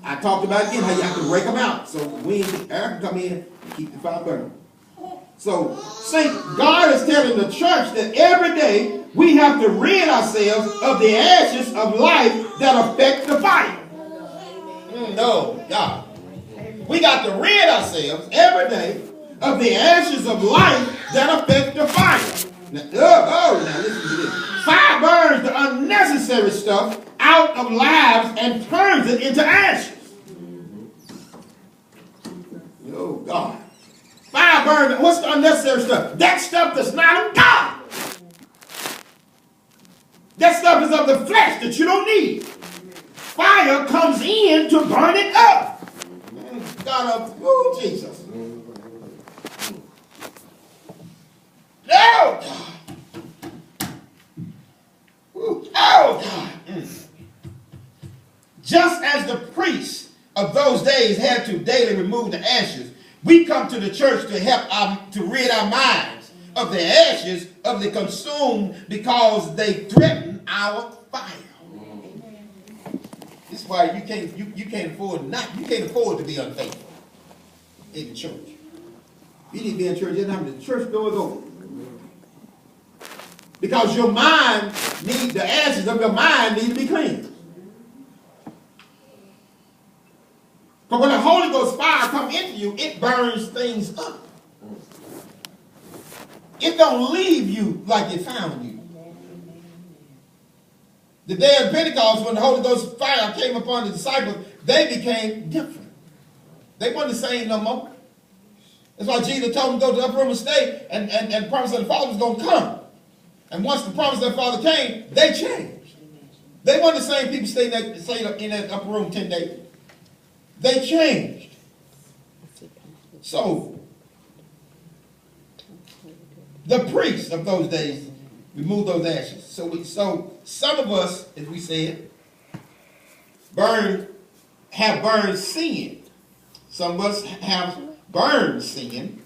I talked about again how you have to rake them out so air can come in and keep the fire burning. So, see, God is telling the church that every day we have to rid ourselves of the ashes of life that affect the fire. No, God. We got to rid ourselves every day of the ashes of life that affect the fire. Now listen to this. Fire burns the unnecessary stuff out of lives and turns it into ashes. Oh, God. Fire burns, what's the unnecessary stuff? That stuff that's not of God. That stuff is of the flesh that you don't need. Fire comes in to burn it up. God, oh, Jesus. Oh, God. Oh, God. Just as the priests of those days had to daily remove the ashes, we come to the church to help to rid our minds of the ashes of the consumed because they threaten our fire. This is why you can't afford to be unfaithful in the church. You need to be in church every time the church door is open. Because your mind needs, the ashes of your mind need to be cleansed. But when the Holy Ghost fire comes into you, it burns things up. It don't leave you like it found you. The day of Pentecost, when the Holy Ghost fire came upon the disciples, they became different. They weren't the same no more. That's why Jesus told them to go to the upper room and stay, and the promise of the Father was going to come. And once the promise of the Father came, they changed. They weren't the same people staying in that upper room 10 days. They changed. So, the priests of those days removed those ashes. So some of us, as we said, have burned sin. Some of us have burned sin